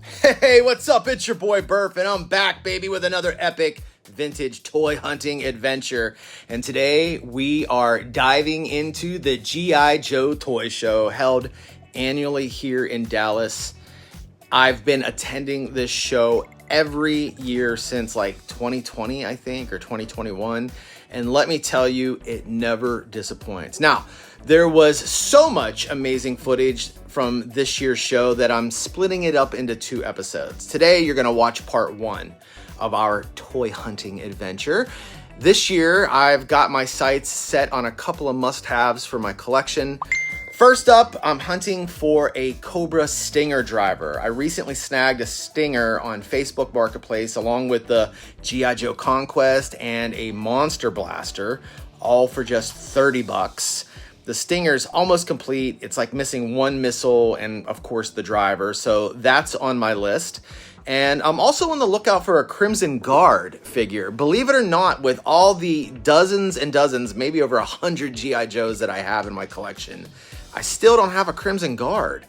Hey, what's up? It's your boy Burf, and I'm back, baby, with another epic vintage toy hunting adventure. And today we are diving into the G.I. Joe toy show held annually here in Dallas. I've been attending this show every year since like 2020, I think, or 2021. And let me tell you, it never disappoints. Now, there was so much amazing footage from this year's show that I'm splitting it up into 2 episodes. Today, you're going to watch part 1 of our toy hunting adventure. This year, I've got my sights set on a couple of must-haves for my collection. First up, I'm hunting for a Cobra Stinger driver. I recently snagged a Stinger on Facebook Marketplace along with the G.I. Joe Conquest and a Monster Blaster, all for just 30 bucks. The Stinger's almost complete. It's like missing one missile and, of course, the driver. So that's on my list. And I'm also on the lookout for a Crimson Guard figure. Believe it or not, with all the dozens and dozens, maybe over 100 G.I. Joes that I have in my collection, I still don't have a Crimson Guard.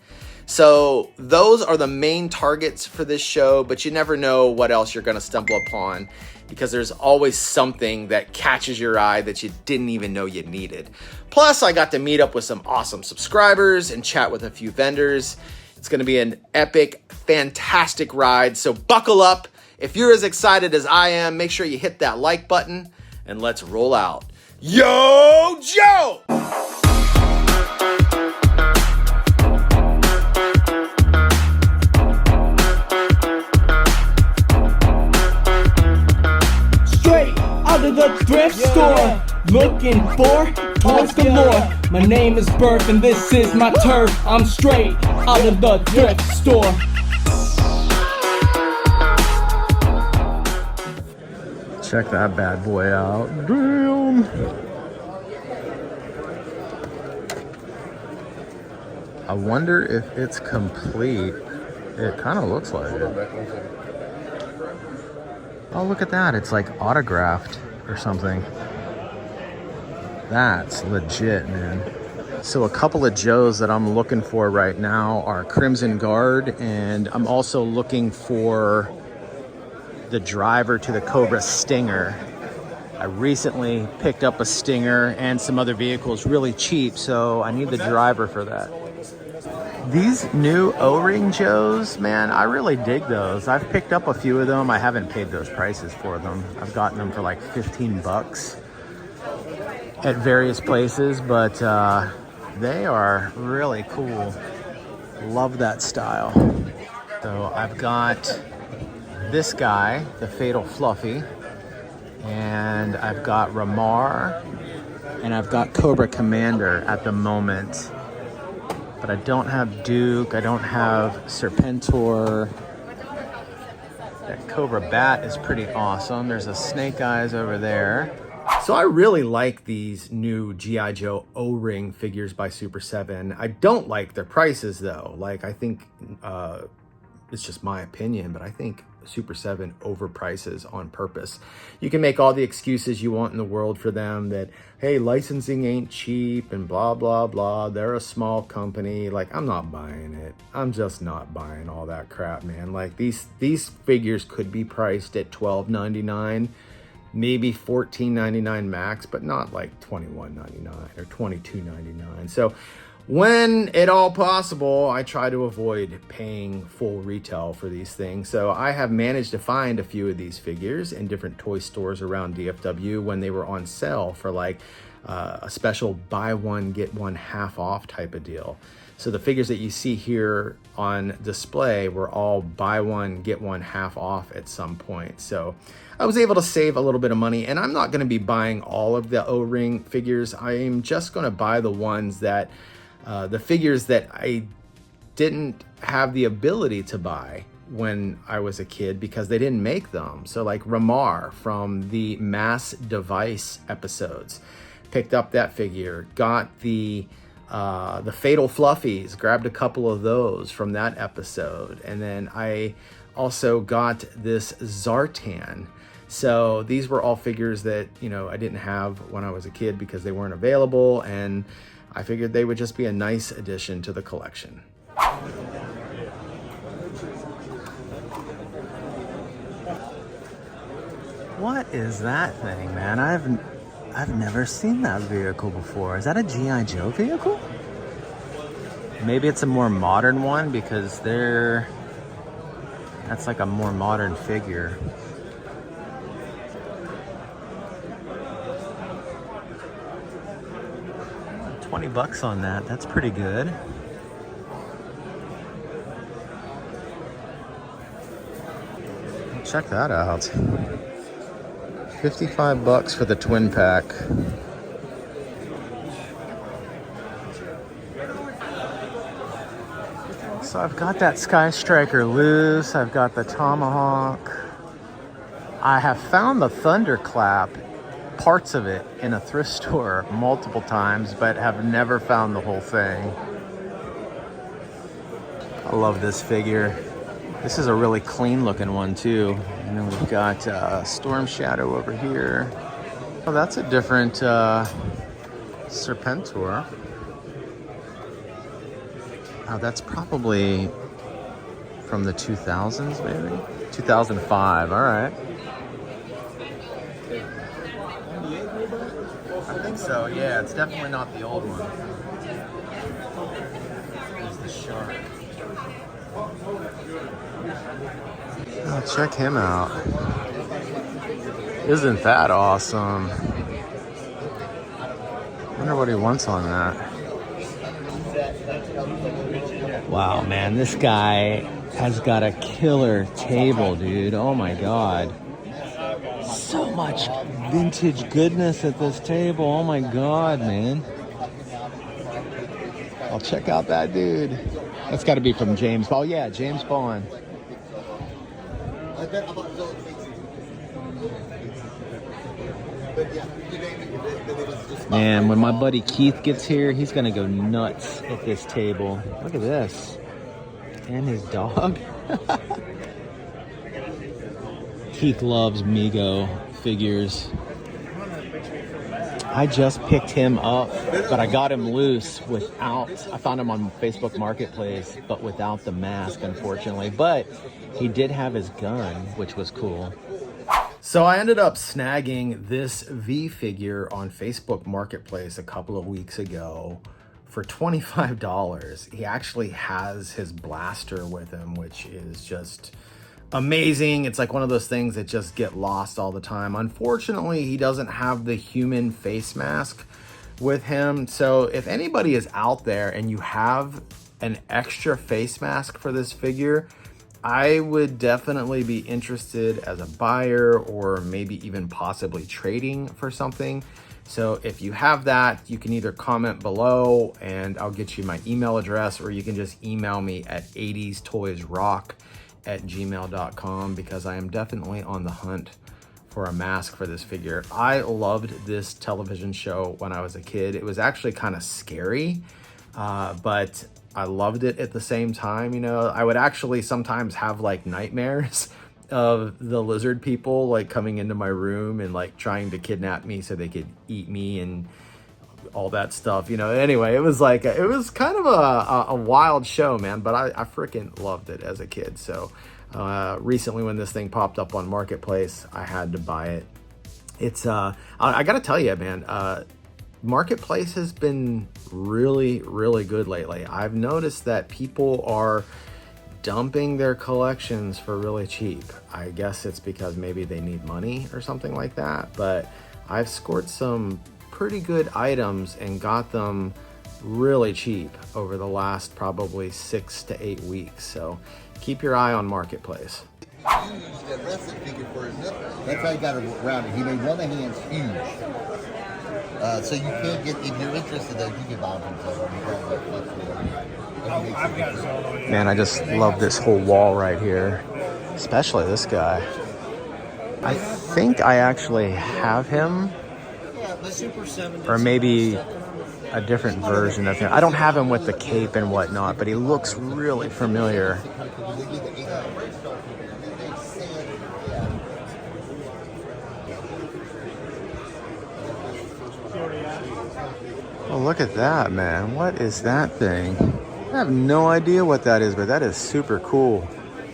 So those are the main targets for this show, but you never know what else you're going to stumble upon because there's always something that catches your eye that you didn't even know you needed. Plus, I got to meet up with some awesome subscribers and chat with a few vendors. It's going to be an epic, fantastic ride, so buckle up. If you're as excited as I am, make sure you hit that like button and let's roll out. Yo, Joe! Out of the thrift store, looking for toys galore. My name is Burf and this is my turf. I'm straight out of the thrift store. Check that bad boy out. Damn. I wonder if it's complete. It kind of looks like it. Oh, look at that. It's like autographed or something. That's legit, man. So a couple of Joes that I'm looking for right now are Crimson Guard, and I'm also looking for the driver to the Cobra Stinger. I recently picked up a Stinger and some other vehicles really cheap, so I need the driver for that. These new O-ring Joes, man, I really dig those. I've picked up a few of them. I haven't paid those prices for them. I've gotten them for like 15 bucks at various places, but they are really cool. Love that style. So I've got this guy, the Fatal Fluffy, and I've got Ramar, and I've got Cobra Commander at the moment. But I don't have Duke, I don't have Serpentor. That Cobra Bat is pretty awesome. There's a Snake Eyes over there. So I really like these new G.I. Joe O-ring figures by Super 7. I don't like their prices though. Like, I think, it's just my opinion, but I think Super 7 overprices on purpose. You can make all the excuses you want in the world for them that, hey, licensing ain't cheap and blah, blah, blah. They're a small company. Like, I'm not buying it. I'm just not buying all that crap, man. Like, these figures could be priced at $12.99, maybe $14.99 max, but not like $21.99 or $22.99. So when at all possible, I try to avoid paying full retail for these things. So I have managed to find a few of these figures in different toy stores around DFW when they were on sale for like a special buy one, get one half off type of deal. So the figures that you see here on display were all buy one, get one half off at some point. So I was able to save a little bit of money, and I'm not going to be buying all of the O-ring figures. I am just going to buy the ones that the figures that I didn't have the ability to buy when I was a kid because they didn't make them. So like Ramar from the Mass Device episodes, picked up that figure, got the Fatal Fluffies, grabbed a couple of those from that episode. And then I also got this Zartan. So these were all figures that, you know, I didn't have when I was a kid because they weren't available, and I figured they would just be a nice addition to the collection. What is that thing, man? I've never seen that vehicle before. Is that a G.I. Joe vehicle? Maybe it's a more modern one because that's like a more modern figure. $20 on that. That's pretty good. Check that out. $55 for the twin pack. So I've got that Sky Striker loose. I've got the Tomahawk. I have found the Thunderclap, parts of it, in a thrift store multiple times, but have never found the whole thing. I love this figure. This is a really clean looking one too. And then we've got Storm Shadow over here. Oh, that's a different Serpentor. Oh, that's probably from the 2000s, maybe? 2005, all right. I think so, yeah. It's definitely not the old one. It's the shark. Oh, check him out. Isn't that awesome? Wonder what he wants on that. Wow, man, this guy has got a killer table, dude. Oh my God. So much vintage goodness at this table. Oh my God, man. I'll check out that dude. That's got to be from James Bond. Oh yeah, James Bond. Man, when my buddy Keith gets here, he's gonna go nuts at this table. Look at this. And his dog. Keith loves Mego figures. I just picked him up, but I got him loose without, I found him on Facebook Marketplace, but without the mask, unfortunately. But he did have his gun, which was cool. So I ended up snagging this V figure on Facebook Marketplace a couple of weeks ago for $25. He actually has his blaster with him, which is just amazing. It's like one of those things that just get lost all the time. Unfortunately, he doesn't have the human face mask with him. So if anybody is out there and you have an extra face mask for this figure, I would definitely be interested as a buyer or maybe even possibly trading for something. So if you have that, you can either comment below and I'll get you my email address, or you can just email me at 80stoysrock@gmail.com, because I am definitely on the hunt for a mask for this figure. I loved this television show when I was a kid. It was actually kind of scary, but I loved it at the same time. You know, I would actually sometimes have like nightmares of the lizard people like coming into my room and like trying to kidnap me so they could eat me and all that stuff, you know. Anyway, it was like it was kind of a wild show, man, but I freaking loved it as a kid. So recently when this thing popped up on Marketplace, I had to buy it. It's I gotta tell you, man, Marketplace has been really good lately. I've noticed that people are dumping their collections for really cheap. I guess it's because maybe they need money or something like that, but I've scored some pretty good items and got them really cheap over the last probably 6 to 8 weeks. So keep your eye on Marketplace. That's how he got around it. He made one of the hands huge. So you can't get, if you're interested though, you can buy them from Man, I just love this whole wall right here, especially this guy. I think I actually have him, or maybe a different version of him. I don't have him with the cape and whatnot, but he looks really familiar. Oh, look at that, man. What is that thing? I have no idea what that is, but that is super cool.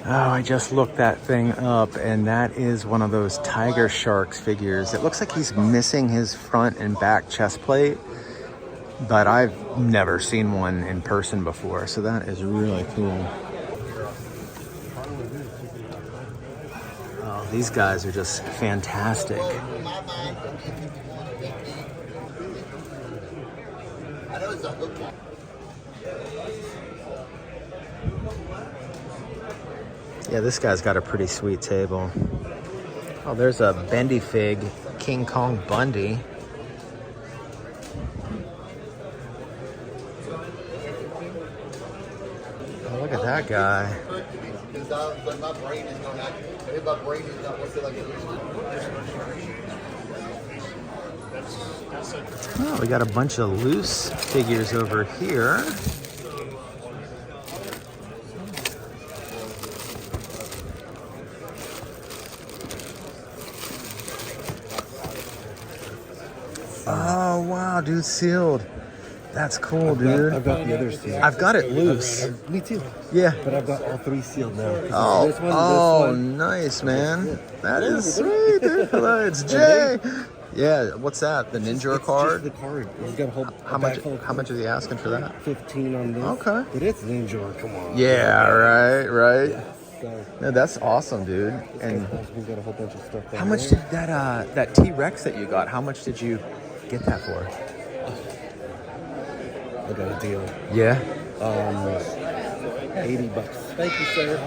Oh, I just looked that thing up, and that is one of those Tiger Sharks figures. It looks like he's missing his front and back chest plate, but I've never seen one in person before, so that is really cool. Oh, these guys are just fantastic. Yeah, this guy's got a pretty sweet table. Oh, there's a Bendy Fig King Kong Bundy. Oh, look at that guy. Oh, we got a bunch of loose figures over here. Oh, wow, dude, sealed. That's cool, dude. I've got the other sealed. I've got it loose. Me too. Yeah. But I've got all 3 sealed now. Oh, This one. nice, man. That is sweet, dude. Hello, it's Jay. Yeah, what's that? The Ninja It's card? just the card. He's got a whole How much are they asking for that? 15 on this. Okay. But it's Ninja, come on. Yeah, right. So, No, that's awesome, dude. And we've got a whole bunch of stuff down how much there. did that T-Rex that you got, how much did you get that for? I got a deal. Yeah? $80. Thank you, sir.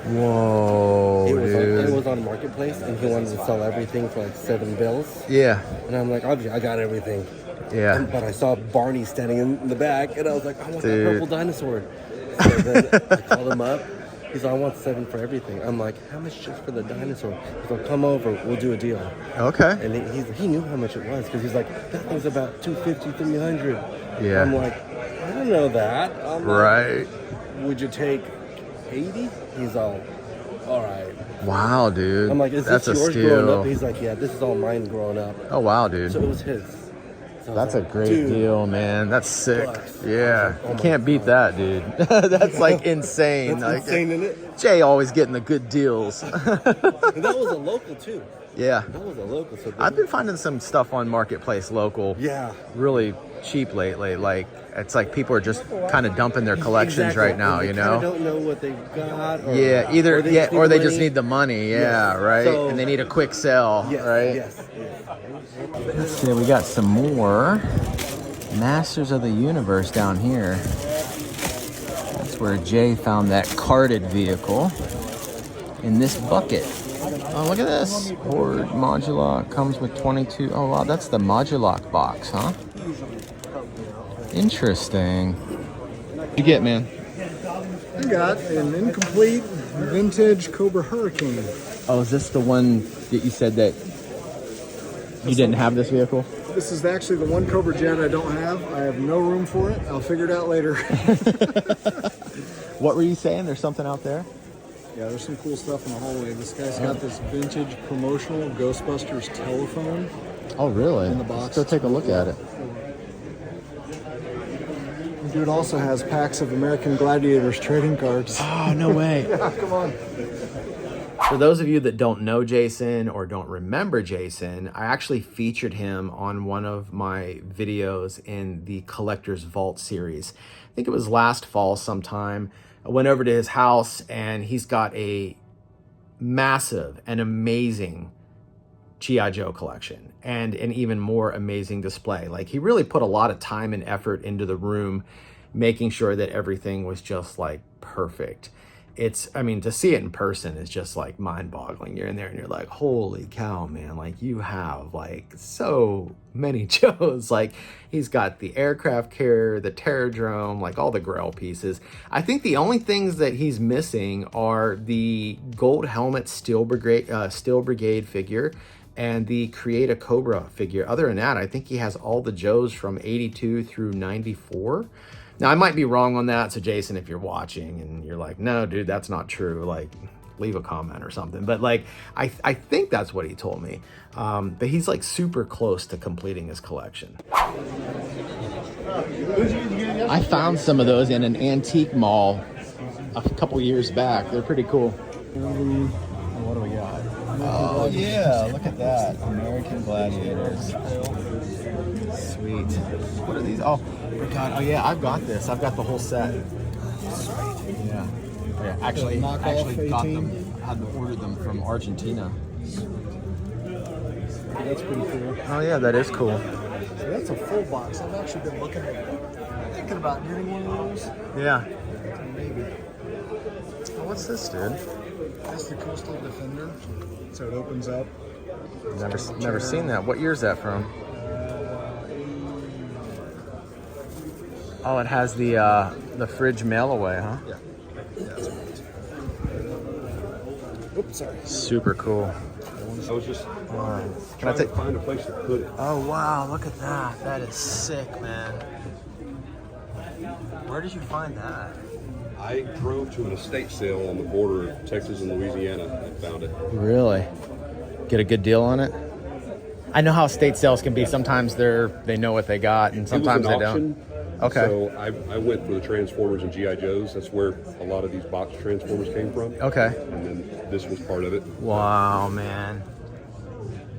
Whoa, It dude. was on Marketplace, and he wanted to sell everything for like 7 bills. Yeah, And I'm like, I got everything. yeah. But I saw Barney standing in the back, and I was like, I want that Dude. purple dinosaur. So then I called him up. He's like, I want 7 for everything. I'm like, how much just for the dinosaur? He's like, come over, we'll do a deal. Okay. And he knew how much it was, because he's like, that thing's about $250, $300. Yeah. I'm like, I don't know that. I'm like, Right. would you take 80? He's all right. Wow, dude. I'm like, is That's this a yours growing up? steal. He's like, yeah, this is all mine growing up. Oh, wow, dude. So it was his. So I was That's a like, great dude, deal, man. That's sick. Bucks. Yeah. Oh You my can't beat that, dude. That's like insane. That's Like, insane, isn't it? Jay always getting the good deals. And that was a local, too. Yeah. That was a local. So I've been finding some stuff on Marketplace local yeah. really cheap lately. Like, it's like people are just kind of dumping their collections Exactly. right now, And you they know? kinda don't know what they've got. Or, Yeah, either or they just need the money, yeah, Yes. right? So- And they need a quick sell, Yes, right? yes. Let's see, we got some more Masters of the Universe down here. That's where Jay found that carded vehicle in this bucket. Oh, look at this. Horde Modulock comes with 22. Oh, wow, that's the Modulock box, huh? Interesting. What you get, man? I got an incomplete vintage Cobra Hurricane. Oh, is this the one that you said that you didn't have this vehicle? This is actually the one Cobra Jet I don't have. I have no room for it. I'll figure it out later. What were you saying? There's something out there? Yeah, there's some cool stuff in the hallway. This guy's got this vintage promotional Ghostbusters telephone. Oh, really? In the box. Let's go take a look at it. The dude also has packs of American Gladiators trading cards. Oh, no way. Yeah, come on. For those of you that don't know Jason or don't remember Jason, I actually featured him on one of my videos in the Collector's Vault series. I think it was last fall sometime. I went over to his house and he's got a massive and amazing G.I. Joe collection and an even more amazing display. Like, he really put a lot of time and effort into the room, making sure that everything was just like perfect. I mean, to see it in person is just like mind-boggling. You're in there and you're like, holy cow, man, like you have like so many Joes. Like, he's got the aircraft carrier, the Terradrome, like all the Grail pieces. I think the only things that he's missing are the gold helmet Steel Brigade figure and the Create a Cobra figure. Other than that, I think he has all the Joes from 82 through 94. Now, I might be wrong on that, so Jason, if you're watching and you're like, no, dude, that's not true, like, leave a comment or something. But, like, I think that's what he told me. But he's, like, super close to completing his collection. I found some of those in an antique mall a couple years back. They're pretty cool. What do we got? Oh yeah, look at that. American Gladiators. Sweet. What are these? Oh my god. Oh yeah, I've got this. I've got the whole set. Sweet. Yeah. Oh, yeah. Actually got them. Had ordered them from Argentina. That's pretty cool. Oh yeah, that is cool. So that's a full box. I've actually been thinking about getting one of those. Yeah. Maybe. Oh, what's this, dude? That's the Coastal Defender. So it opens up. Never seen that. What year is that from? Oh, it has the fridge mail away, huh? Yeah. That's right. Oops, sorry. Super cool. I was just Can I trying to find a place to put it. Oh wow, look at that. That is sick, man. Where did you find that? I drove to an estate sale on the border of Texas and Louisiana and found it. Really? Get a good deal on it? I know how estate sales can be. Sometimes they know what they got, and sometimes it was they an auction, don't. Okay. So I went for the Transformers and G.I. Joes. That's where a lot of these box Transformers came from. Okay. And then this was part of it. Wow, man.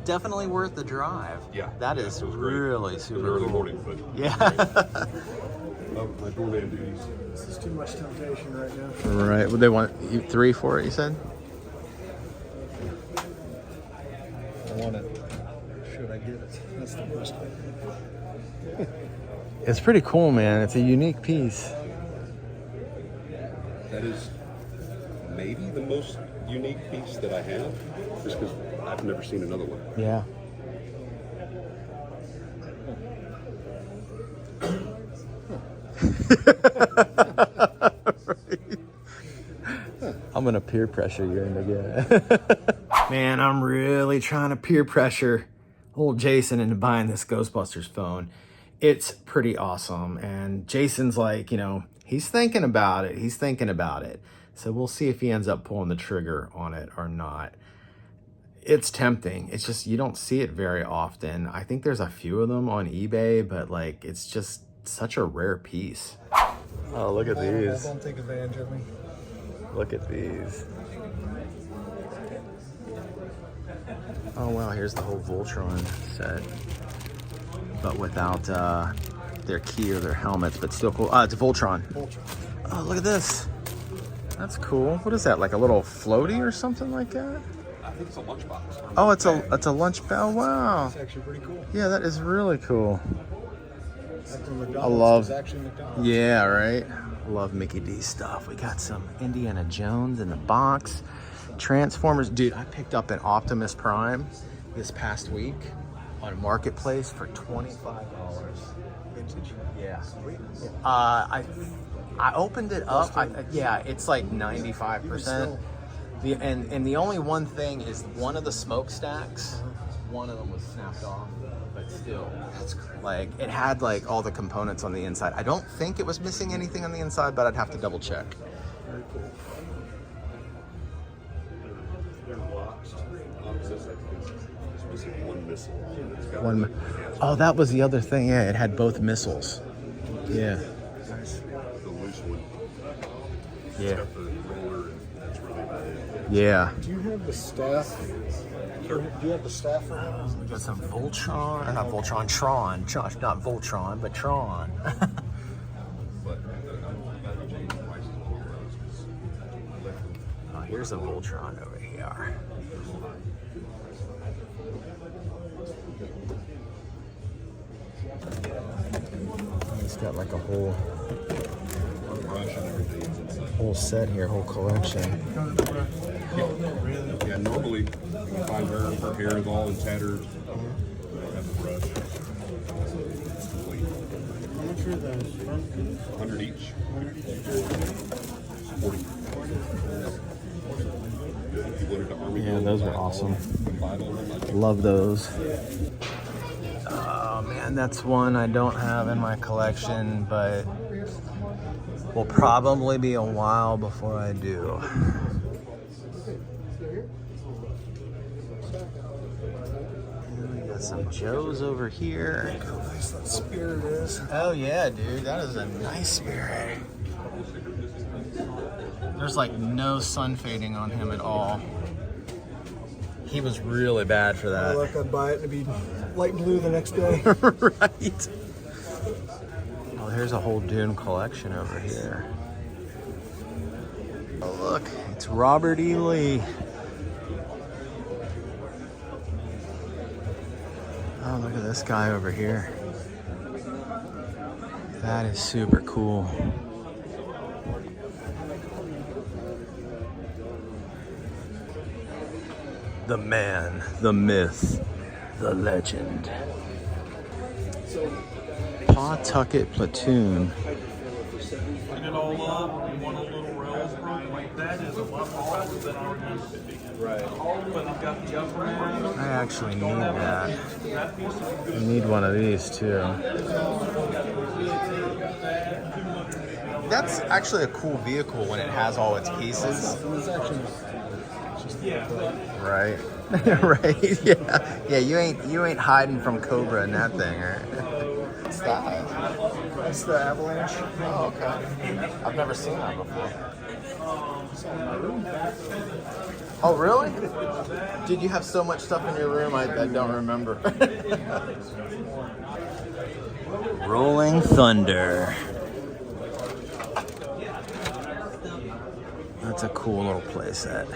Definitely worth the drive. Yeah. That is really It was super early cool. morning, but Yeah. my doorman duties. This is too much temptation right now. Right. Would they want you 3 for it, you said? I want it. Should I get it? That's the question. It's pretty cool, man. It's a unique piece. That is maybe the most unique piece that I have, just because I've never seen another one. Yeah. I'm gonna peer pressure you into get. Man, I'm really trying to peer pressure old Jason into buying this Ghostbusters phone. It's pretty awesome, and Jason's like, he's thinking about it. He's thinking about it. So we'll see if he ends up pulling the trigger on it or not. It's tempting. It's just you don't see it very often. I think there's a few of them on eBay, but like it's just such a rare piece. Oh, look at these. Don't take advantage of me. Look at these. Oh wow, here's the whole Voltron set. But without their key or their helmets, but still cool. It's Voltron. Oh, look at this. That's cool. What is that, like a little floaty or something like that? I think it's a lunchbox. Oh, it's a lunch bell. Wow. It's actually pretty cool. Yeah, that is really cool. After McDonald's, I love- it's actually McDonald's. Yeah, right? I love Mickey D stuff. We got some Indiana Jones in the box. Transformers. Dude, I picked up an Optimus Prime this past week on Marketplace for $25. Vintage. Yeah. I opened it up. Yeah, it's like 95%. And the only one thing is one of the smokestacks, one of them was snapped off, but still, like it had like all the components on the inside. I don't think it was missing anything on the inside, but I'd have to double check. Very cool. They're boxed. It's missing one missile. It's got One. Oh, that was the other thing. Yeah, it had both missiles. Yeah. the loose one. It's Yeah. got the roller, and that's really about it. Yeah. Do you have the staff? Do you have the staff for him? We got some Voltron, or not Voltron, Tron. Not Voltron, but Tron. But I'm changing prices on all those. Oh, here's a Voltron over here. It's got like a whole set here, whole collection. Yeah, normally you can find her hair is all in tatters. I don't have the brush. It's complete. 100 each. 40. If you wanted to army Yeah, build, those buy are all awesome. 5 of them, I'd Love those. Oh man, that's one I don't have in my collection, but will probably be a while before I do. And we got some Joes over here. Look how nice that spirit is. Oh yeah, dude, that is a nice spirit. There's like no sun fading on him at all. He was really bad for that. Look, I'd buy it and it'd be light blue the next day. Right. Oh, here's a whole Dune collection over here. Oh, look, it's Robert E. Lee. Oh, look at this guy over here. That is super cool. The man, the myth, the legend. Pawtucket Platoon. Put it all up, you want a little rails broken like that is a lot more faster than I remember it being. Right. But I've got the upper end. I actually need that. That piece is good. I need one of these too. That's actually a cool vehicle when it has all its pieces. Right. Right. Yeah. Yeah. You ain't hiding from Cobra in that thing, right? What's that? That's the Avalanche. Oh, okay. I've never seen that before. Oh, really? Did you have so much stuff in your room? I don't remember. Rolling Thunder. That's a cool little playset.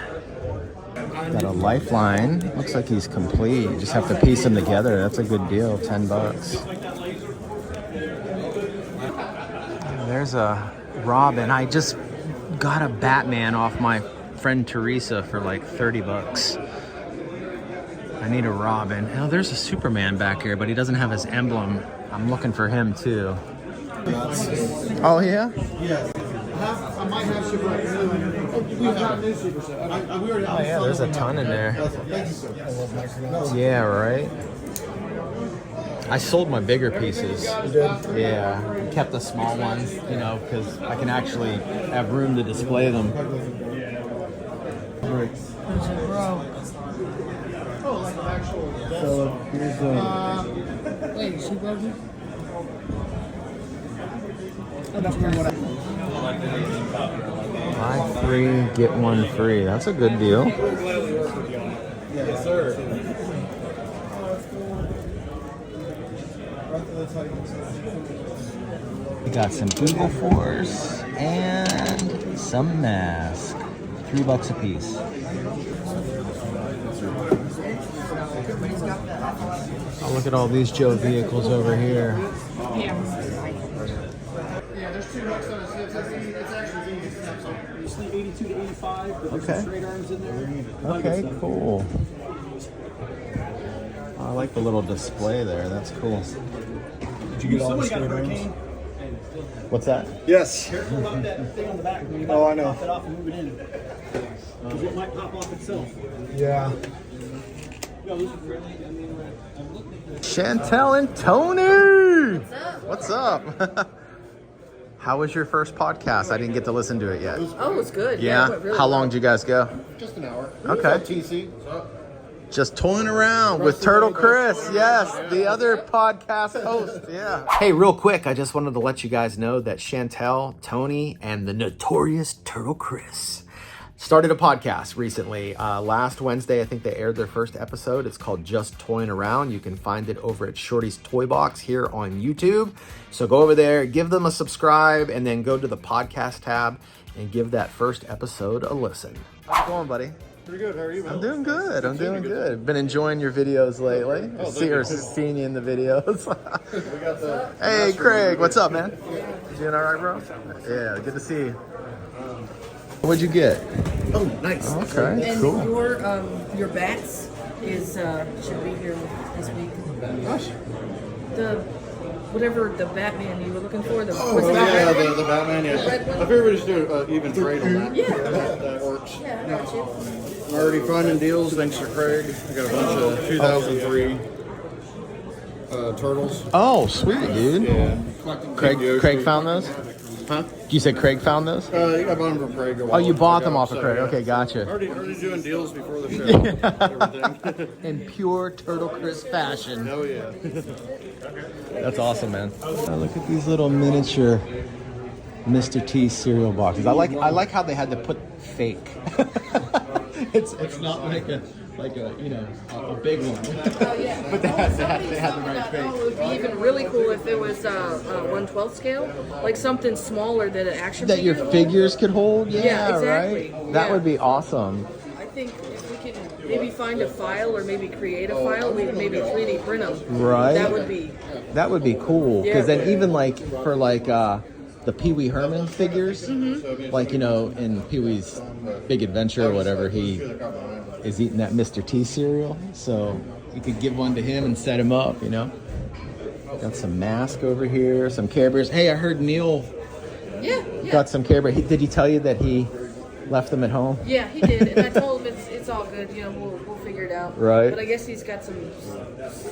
Got a lifeline. Looks like he's complete. You just have to piece them together. That's a good deal. $10. There's a Robin. I just got a Batman off my friend Teresa for like $30. I need a Robin. Oh, there's a Superman back here, but he doesn't have his emblem. I'm looking for him too. Oh yeah? Yes. I might have Super. We have new Super Set. Oh yeah, there's a ton in there. Thank you, sir. Yeah, right. I sold my bigger pieces. You did? Yeah, kept the small ones, you know, because I can actually have room to display them. So here's the. Wait, she broke me? Buy 3, get 1 free. That's a good deal. Yes, sir. We got some Eagle Force and some mask. $3 a piece. Oh, look at all these Joe vehicles over here. Yeah, there's $2 it's actually it's 82 to 85, but there's Okay. some straight arms in there. Okay, cool. I like the little display there. That's cool. Did you get all the straight arms? What's that? Yes. Careful about that thing on the back. You Oh, I know. Pop it off and move it in. Because it might pop off itself. Yeah. No, these are friendly. I mean, I'm looking at Chantel and Tony! What's up? How was your first podcast? I didn't get to listen to it yet. Oh, it's good. Yeah? it went really How well. long did you guys go? Just an hour. Okay. TC. Just toying around with Turtle Chris. Yes, the other podcast host. Yeah. Hey, real quick, I just wanted to let you guys know that Chantel, Tony, and the notorious Turtle Chris started a podcast recently. Last Wednesday, I think they aired their first episode. It's called Just Toying Around. You can find it over at Shorty's Toy Box here on YouTube. So go over there, give them a subscribe, and then go to the podcast tab and give that first episode a listen. How's it going, buddy? Pretty good. How are you, man? I'm doing good. I'm doing good. Been enjoying your videos lately. Seeing you in the videos. We got the. Hey, Craig. What's up, man? You doing all right, bro? Yeah, good to see you. What'd you get? Oh, nice. Okay, And cool. your bats is should be here this week. The whatever the Batman you were looking for. The what's the Yeah, red one? the Batman, yeah. Red one? I figured we just do even trade on that. Yeah. That works. Yeah, I got you. I'm already finding deals thanks to Craig. I got a bunch of 2003 turtles. Oh, sweet, dude. Yeah. Craig found those? Huh? You said Craig found those? I bought them from Craig. Oh, you bought them off of Craig. Okay, gotcha. Already doing deals before the show. Everything. In pure Turtle Chris fashion. Oh yeah. That's awesome, man. Oh, look at these little miniature Mr. T cereal boxes. I like how they had to put fake. it's not like a a big one. Oh yeah. But they had the right fake. Oh, it would be even really cool if it was 1/12 scale, like something smaller that an action That your figure would figures could hold. Yeah, exactly. Right. That Yeah. would be awesome. I think if we can maybe find a file or maybe create a file, we maybe 3D print them. Right. That would be cool. Because Yeah. then even like for like the Pee Wee Herman figures, like in Pee Wee's Big Adventure or whatever, he is eating that Mr. T cereal. So you could give one to him and set him up. Got some mask over here, some Care Bears. Hey, I heard Neil Yeah. got some Care Bears. Did he tell you that he left them at home? Yeah, he did, and I told him it's all good. We'll figure it out. Right. But I guess he's got some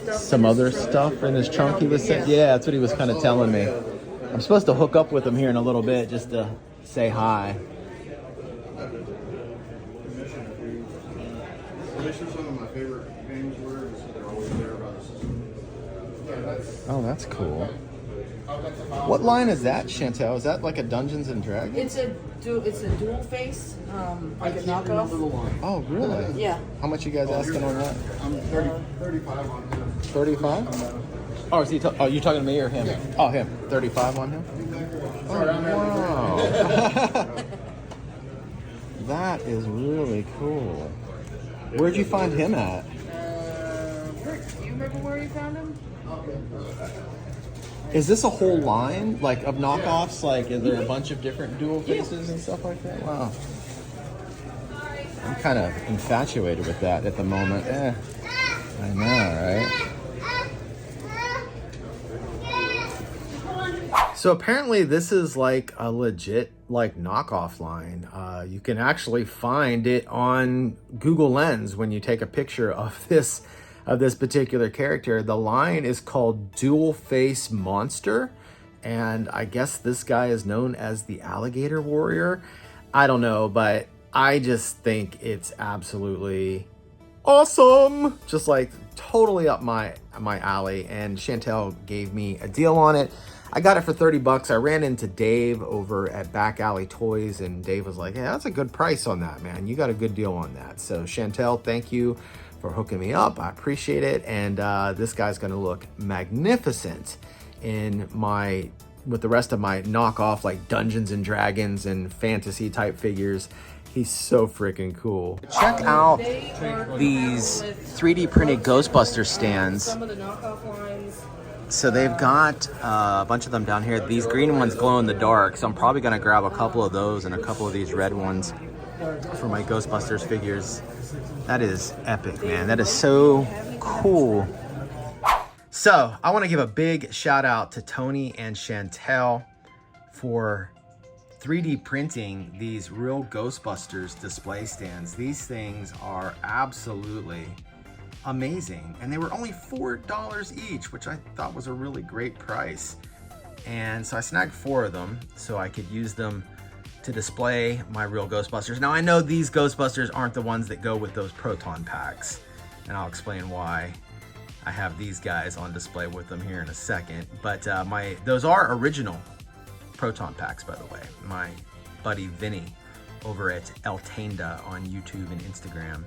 stuff. Some in his other trunk. stuff in his trunk he was saying? Yeah, that's what he was kind of telling me. I'm supposed to hook up with him here in a little bit just to say hi. Oh, that's cool. What line is that, Chantel? Is that like a Dungeons and Dragons? It's a dual face, like a knockoff. Oh, really? Yeah. How much you guys asking on that? I'm 35 on him. 35? Oh, is he you talking to me or him? Yeah. Oh, him. 35 on him? Oh, wow. That is really cool. Where'd you find him at? Do you remember where you found him? Is this a whole line, like, of knockoffs? Like, is there a bunch of different dual faces and stuff like that? Wow. I'm kind of infatuated with that at the moment. I know, right? So apparently this is like a legit knockoff line. You can actually find it on Google Lens when you take a picture of this particular character. The line is called Dual Face Monster, and I guess this guy is known as the Alligator Warrior. I don't know, but I just think it's absolutely awesome. Just like totally up my alley, and Chantel gave me a deal on it. I got it for $30. I ran into Dave over at Back Alley Toys, and Dave was like, "Yeah, that's a good price on that, man. You got a good deal on that." So Chantel, thank you for hooking me up. I appreciate it. And this guy's gonna look magnificent with the rest of my knockoff like Dungeons and Dragons and fantasy type figures. He's so freaking cool. Check out these 3D printed Ghostbusters stands. Some of the knockoff lines. So they've got a bunch of them down here. These green ones glow in the dark, so I'm probably gonna grab a couple of those and a couple of these red ones for my Ghostbusters figures. That is epic, man. That is so cool. So I want to give a big shout out to Tony and Chantel for 3D printing these real Ghostbusters display stands. These things are absolutely amazing, and they were only $4 each, which I thought was a really great price. And so I snagged 4 of them so I could use them to display my real Ghostbusters. Now I know these Ghostbusters aren't the ones that go with those proton packs, and I'll explain why I have these guys on display with them here in a second. But those are original proton packs, by the way. My buddy Vinny over at El Tanda on YouTube and Instagram,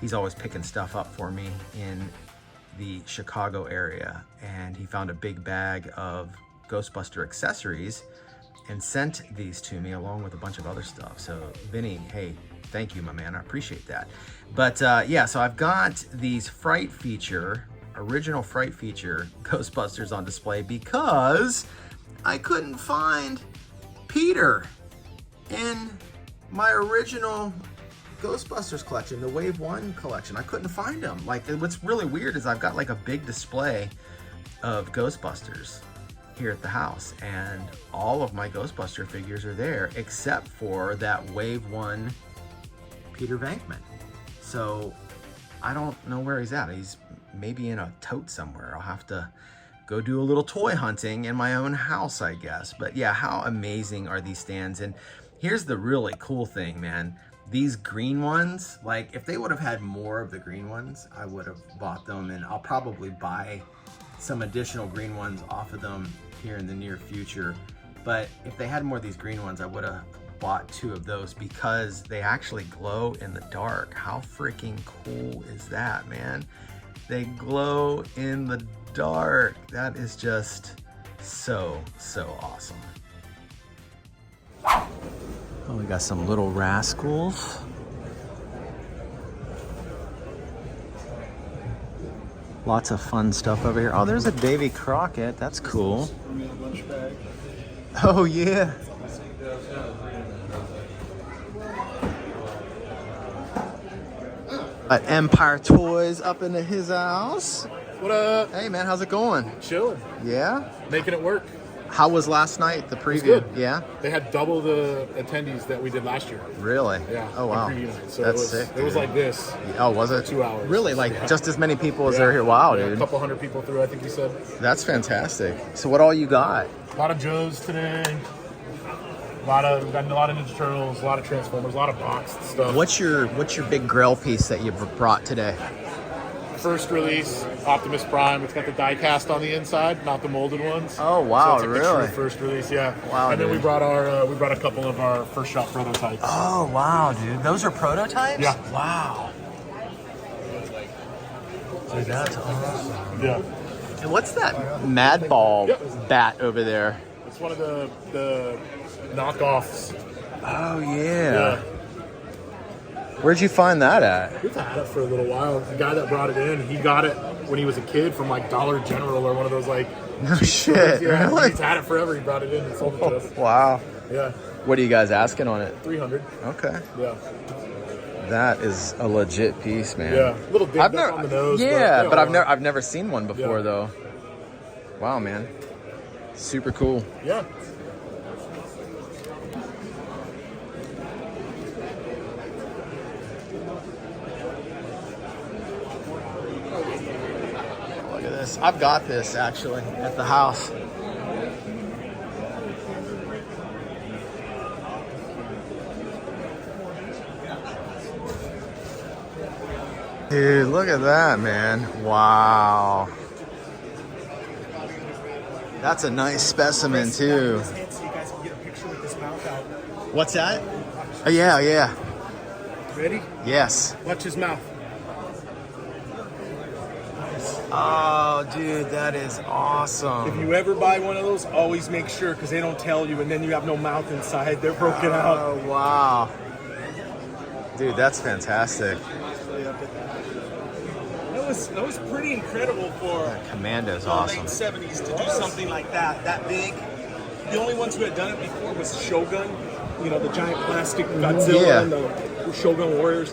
he's always picking stuff up for me in the Chicago area, and he found a big bag of Ghostbuster accessories and sent these to me along with a bunch of other stuff. So Vinny, hey, thank you, my man. I appreciate that. But yeah, so I've got these original Fright Feature Ghostbusters on display because I couldn't find Peter in my original Ghostbusters collection, the Wave 1 collection. I couldn't find him. Like, what's really weird is I've got like a big display of Ghostbusters here at the house, and all of my Ghostbuster figures are there except for that Wave 1 Peter Venkman. So I don't know where he's at. He's maybe in a tote somewhere. I'll have to go do a little toy hunting in my own house, I guess. But yeah, how amazing are these stands? And here's the really cool thing, man. These green ones, like if they would have had more of the green ones, I would have bought them, and I'll probably buy some additional green ones off of them here in the near future. But if they had more of these green ones, I would have bought 2 of those because they actually glow in the dark. How freaking cool is that, man? They glow in the dark. That is just so awesome. Oh, we got some little rascals. Lots of fun stuff over here. Oh, there's a Davy Crockett. That's cool. Oh, yeah. At Empire Toys up into his house. What up? Hey, man, how's it going? Chilling. Yeah? Making it work. How was last night, the preview? Good. Yeah? They had double the attendees that we did last year. Really? Yeah. Oh, wow. on preview night. So That's it was, sick, It was dude. like this. Oh, was it? For 2 hours. Really? Like Yeah. just as many people as Yeah. are here? Wow, Yeah, dude. A couple hundred people through, I think you said. That's fantastic. So what all you got? A lot of Joes today. Got a lot of Ninja Turtles, a lot of Transformers, a lot of boxed stuff. What's your big grail piece that you brought today? First release, Optimus Prime. It's got the die cast on the inside, not the molded ones. Oh, wow, so it's like really? The true first release, yeah. Wow, and then dude. we brought a couple of our first shot prototypes. Oh, wow, dude. Those are prototypes? Yeah. Wow. Dude, that's awesome. Yeah. And what's that Mad Ball Yep. bat over there? It's one of the knockoffs. Oh, Yeah. yeah. Where'd you find that at? We've had it for a little while. The guy that brought it in, he got it when he was a kid from like Dollar General or one of those like No shit, yeah, really? he's had it forever. He brought it in and sold it to us. Wow. Yeah. What are you guys asking on it? 300. Okay. Yeah. That is a legit piece, man. Yeah. A little dinged up on the nose. Yeah, but I've I've never seen one before Yeah. though. Wow, man. Super cool. Yeah. Look at this. I've got this actually at the house. Dude, look at that, man. Wow. That's a nice specimen too. What's that? Oh, yeah, yeah. Ready? Yes. Watch his mouth. Oh, dude, that is awesome. If you ever buy one of those, always make sure because they don't tell you, and then you have no mouth inside. They're broken out. Oh, wow. Dude, that's fantastic. That was pretty incredible for Commando's the awesome. late 70s to do something like that big. The only ones who had done it before was Shogun, you know, the giant plastic Godzilla Yeah. and the Shogun Warriors.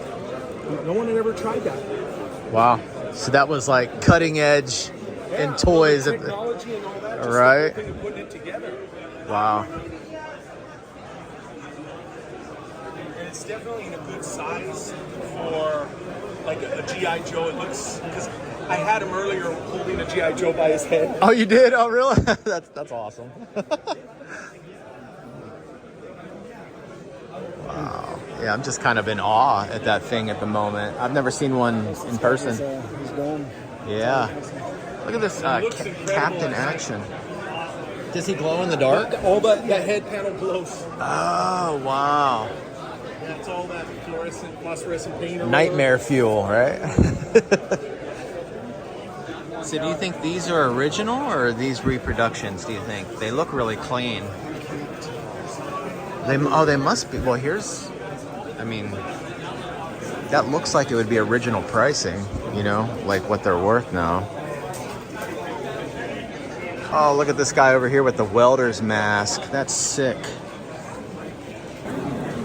No one had ever tried that. Wow. So that was like cutting edge in toys. At the, Technology and all that. Just right? the whole thing of putting it together. wow. And it's definitely in a good size for like a G.I. Joe. It looks, because I had him earlier holding a G.I. Joe by his head. Oh, you did? Oh, really? that's awesome. Wow. Yeah, I'm just kind of in awe at that thing at the moment. I've never seen one in person. He's gone. Yeah. Look at this Captain Action. Does he glow in the dark? All that head panel glows. Oh, wow. That's all that phosphorescent paint. Nightmare fuel, right? So do you think these are original or are these reproductions, do you think? They look really clean. They must be. Well, I mean, that looks like it would be original pricing, you know, like what they're worth now. Oh, look at this guy over here with the welder's mask. That's sick.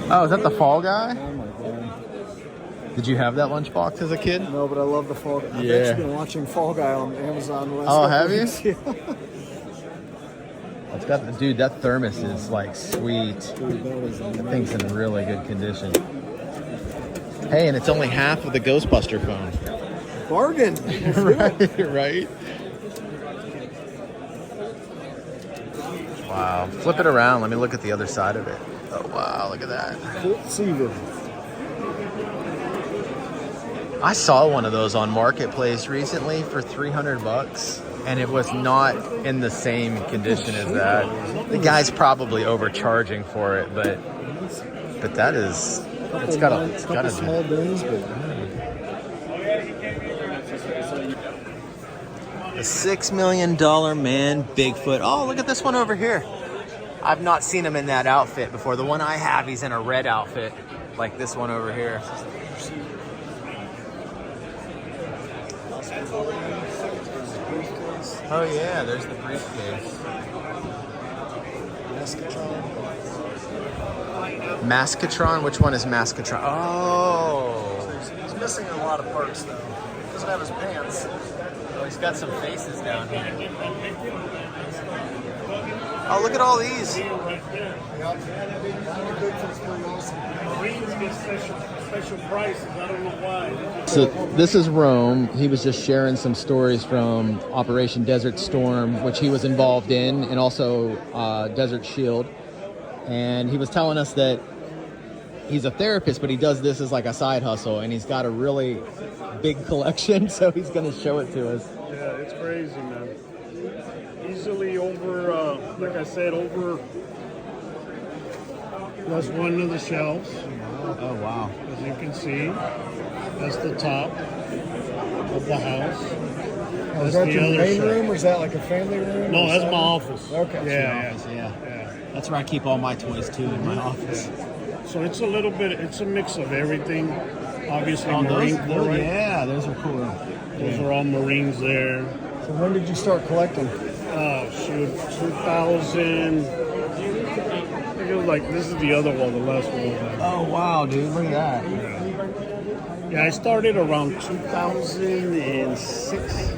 Oh, is that the Fall Guy? Oh my god. Did you have that lunchbox as a kid? No, but I love the Fall Guy. I've Yeah. actually been watching Fall Guy on Amazon the last Oh, couple have you? weeks. Yeah. It's got, dude, that thermos is like sweet. Dude, that was That thing's in really good condition. Hey, and it's only half of the Ghostbuster phone. bargain. right? Wow. Flip it around. Let me look at the other side of it. Oh, wow. Look at that. Seaver. I saw one of those on Marketplace recently for $300. and it was not in the same condition as that. The guy's probably overcharging for it, but that is, it's got a small bins, but the $6 million man Bigfoot. Oh, look at this one over here. I've not seen him in that outfit before. The one I have, he's in a red outfit, like this one over here. Oh yeah, there's the briefcase. Mascatron? Which one is Mascatron? Oh. he's missing a lot of parts though. He doesn't have his pants. Oh, he's got some faces down here. Oh, look at all these. Marines get special prices. I don't know why. So this is Rome. He was just sharing some stories from Operation Desert Storm, which he was involved in, and also Desert Shield. And he was telling us that he's a therapist, but he does this as like a side hustle, and he's got a really big collection, so he's going to show it to us. Yeah, it's crazy, man. Easily over, like I said, over. That's one of the shelves. Oh, wow. As you can see, that's the top of the house. Is that your main room, or is that like a family room? No, that's my office. Okay. Yeah. That's where I keep all my toys, too, in my office. So it's a little bit, it's a mix of everything. Obviously, Oh, Marine Corps, right? yeah, those are cool. Those are all Marines there. So when did you start collecting? Oh, shoot, 2000. I think it was like, this is the other wall, the last wall. Oh, wow, dude, look at that. Yeah, I started around 2006.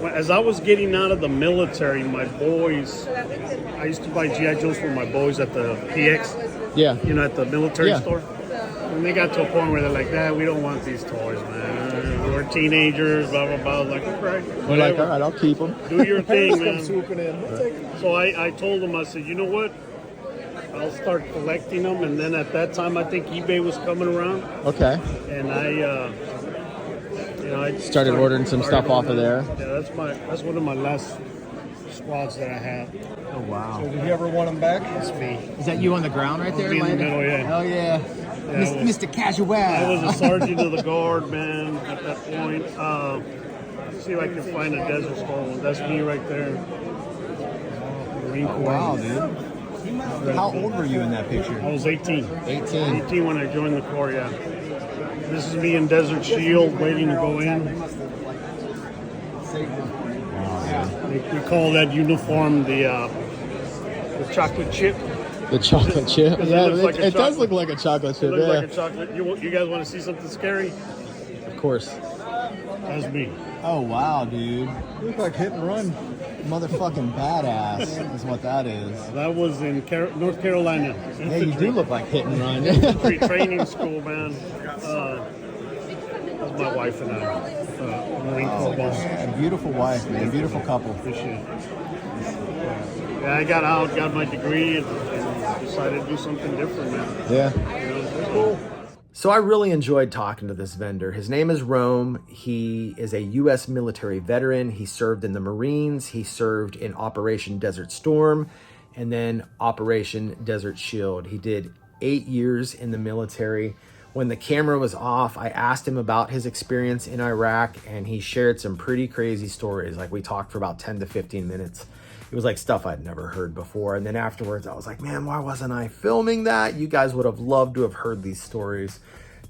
As I was getting out of the military, my boys, I used to buy G.I. Joes for my boys at the PX, Yeah. you know, at the military store. And they got to a point where they're like, Dad, we don't want these toys, man. We're teenagers, blah, blah, blah. I was like, okay. We're like, all right, I'll keep them. Do your thing, man. Swooping in. So I told them, I said, you know what? I'll start collecting them. And then at that time, I think eBay was coming around. Okay. And I started ordering some stuff off of there. Yeah, that's one of my last squads that I had. Oh, wow. So did you ever want them back? That's me. Is that you on the ground right there, Me in the Landon? middle, yeah. Oh, yeah. Mr. Casual. I was a sergeant of the guard, man, at that point. See if I can find a Desert Storm one. That's me right there. Marine Corps. Wow, dude. How old were you in that picture? I was 18. 18. 18 when I joined the Corps, yeah. This is me in Desert Shield waiting to go in. We call that uniform the chocolate chip. The chocolate chip? Yeah, it does look like a chocolate chip. It looks like a chocolate. You guys want to see something scary? Of course. That's me. Oh, wow, dude. You look like Hit and Run. Motherfucking badass is what that is. That was in North Carolina. Yeah, you do look like Hit and Run. Free training school, man. That's my wife and I. Marine Corps boss. A beautiful wife, man. Beautiful couple. Appreciate it. Yeah, I got out, got my degree, and decided to do something different, man. Yeah. It's cool. So I really enjoyed talking to this vendor. His name is Rome. He is a U.S. military veteran. He served in the Marines. He served in Operation Desert Storm and then Operation Desert Shield. He did 8 years in the military. When the camera was off, I asked him about his experience in Iraq, and he shared some pretty crazy stories. Like, we talked for about 10 to 15 minutes. It was like stuff I'd never heard before. And then afterwards, I was like, man, why wasn't I filming that? You guys would have loved to have heard these stories.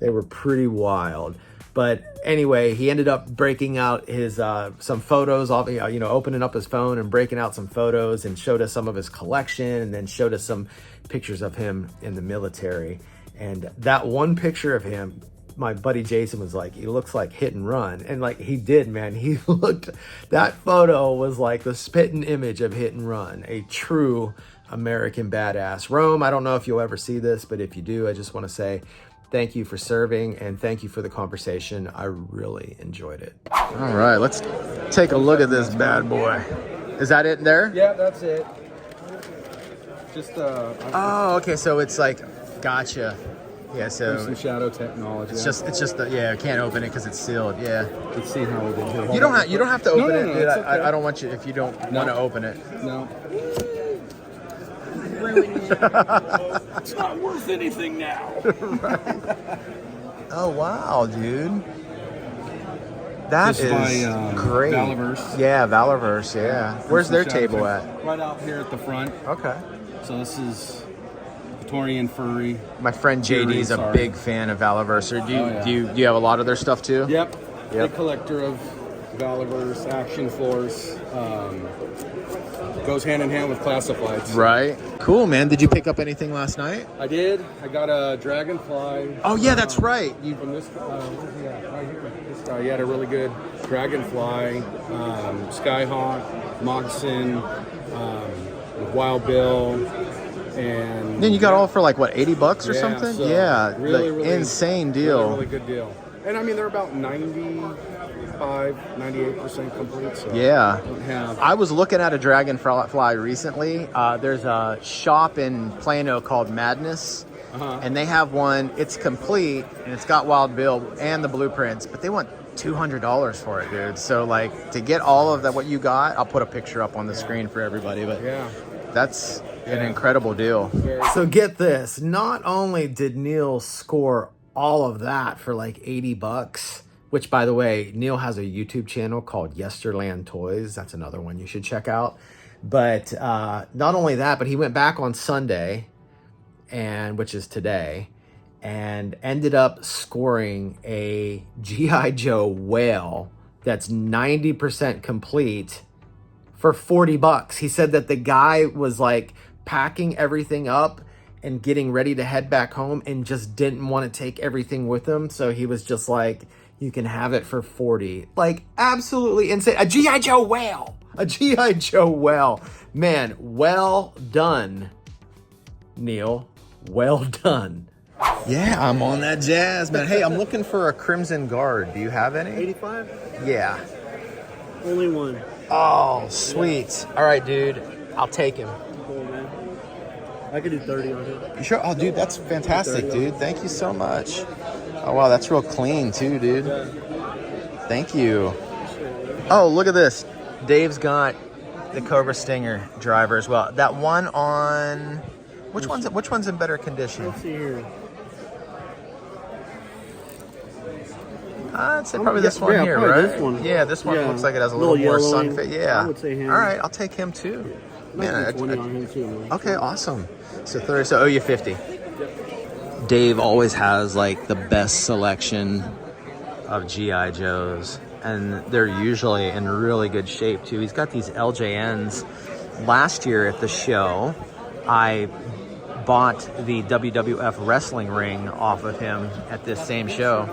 They were pretty wild. But anyway, he ended up breaking out his some photos, opening up his phone and breaking out some photos, and showed us some of his collection, and then showed us some pictures of him in the military. And that one picture of him, my buddy Jason was like, he looks like Hit and Run. And like, he did, man. He looked, that photo was like the spitting image of Hit and Run, a true American badass. Rome, I don't know if you'll ever see this, but if you do, I just want to say thank you for serving, and thank you for the conversation. I really enjoyed it. All right, let's take a look at this bad boy. Is that it there? Yeah, that's it. Just Oh, okay, so it's like, gotcha. Yeah, so There's some shadow technology. it's just yeah, I can't open it because it's sealed. Yeah. Let's see how we did here. You don't have to open No, it, no, dude. it's okay. I don't want you if you don't want to open it. No. It's not worth anything now. Oh wow, dude. That This is by, great. Valorverse. Yeah, Valorverse. Yeah. Where's their Shadow table tech. at? Right out here at the front. Okay. So this is Victorian Furry. My friend JD's a Sorry. big fan of Valorverse. Or do you, Oh, yeah. do you have a lot of their stuff too? Yep. Yep. Big collector of Valorverse, Action Force. Goes hand in hand with classifieds. Right. Cool, man. Did you pick up anything last night? I did. I got a Dragonfly. Oh yeah, that's right. You From this, where's he at? Right here. This guy, he had a really good Dragonfly, Skyhawk, Moccasin, Wild Bill, and then you got all for like what, $80 or Yeah, something? so Yeah, really, like, really insane deal. Really good deal. And I mean, they're about 98% complete. So Yeah. Yeah. I was looking at a Dragonfly recently. There's a shop in Plano called Madness, and they have one. It's complete, and it's got Wild Bill and the blueprints, but they want $200 for it, dude. So like to get all of that, what you got, I'll put a picture up on the screen for everybody. But Yeah. that's an incredible deal. So get this. Not only did Neil score all of that for like $80, which by the way, Neil has a YouTube channel called Yesterland Toys. That's another one you should check out. But not only that, but he went back on Sunday, and which is today, and ended up scoring a G.I. Joe whale that's 90% complete for $40. He said that the guy was like packing everything up and getting ready to head back home and just didn't want to take everything with him. So he was just like, you can have it for $40. Like absolutely insane. A G.I. Joe whale. A G.I. Joe whale. Man, well done, Neil. Well done. Yeah, I'm on that jazz, man. Hey, I'm looking for a Crimson Guard. Do you have any? 85? Yeah. Only one. Oh, sweet. All right, dude. I'll take him. Cool, man. I could do 30 on it. You sure? Oh, dude, that's fantastic, dude. Thank you so much. Oh, wow, that's real clean, too, dude. Thank you. Oh, look at this. Dave's got the Cobra Stinger driver as well. That one on... Which one's in better condition? Let's see here. I'd say probably this one here, right? This one. Yeah, this one Yeah. looks like it has a little more sun yellowing. fit. Yeah. I would say him. All right, I'll take him too. Man, 20 on him too, man. okay, awesome. So 30, so owe you 50. Dave always has like the best selection of G.I. Joes, and they're usually in really good shape too. He's got these LJNs. Last year at the show, I bought the WWF wrestling ring off of him at this same show.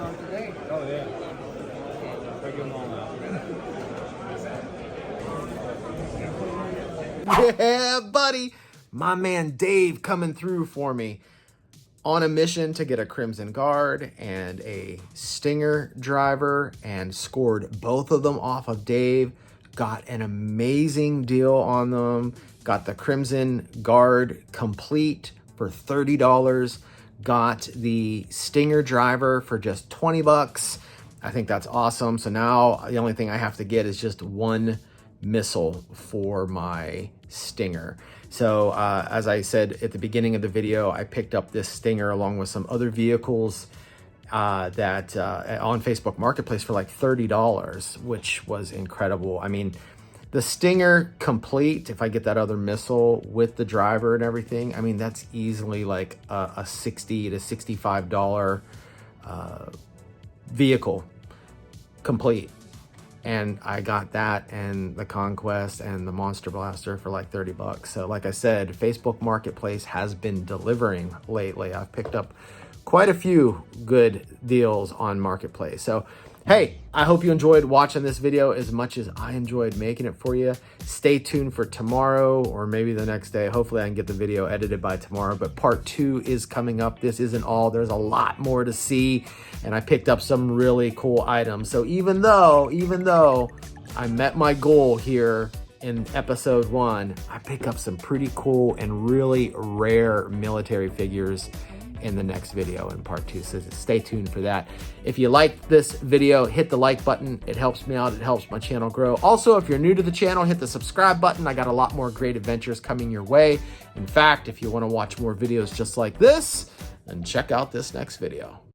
Yeah, buddy. My man Dave coming through for me on a mission to get a Crimson Guard and a Stinger driver, and scored both of them off of Dave. Got an amazing deal on them. Got the Crimson Guard complete for $30. Got the Stinger driver for just $20. I think that's awesome. So now the only thing I have to get is just one missile for my Stinger. So as I said at the beginning of the video, I picked up this Stinger along with some other vehicles that on Facebook Marketplace for like $30, which was incredible. I mean, the Stinger complete, if I get that other missile with the driver and everything, I mean, that's easily like a $60 to $65 vehicle complete. And I got that and the Conquest and the Monster Blaster for like $30. So like I said, Facebook Marketplace has been delivering lately. I've picked up quite a few good deals on Marketplace. So hey, I hope you enjoyed watching this video as much as I enjoyed making it for you. Stay tuned for tomorrow or maybe the next day. Hopefully I can get the video edited by tomorrow, but part 2 is coming up. This isn't all. There's a lot more to see, and I picked up some really cool items. So even though I met my goal here in episode 1, I pick up some pretty cool and really rare military figures in the next video in part 2. So stay tuned for that. If you liked this video, hit the like button. It helps me out. It helps my channel grow. Also, if you're new to the channel, hit the subscribe button. I got a lot more great adventures coming your way. In fact, if you want to watch more videos just like this, then check out this next video.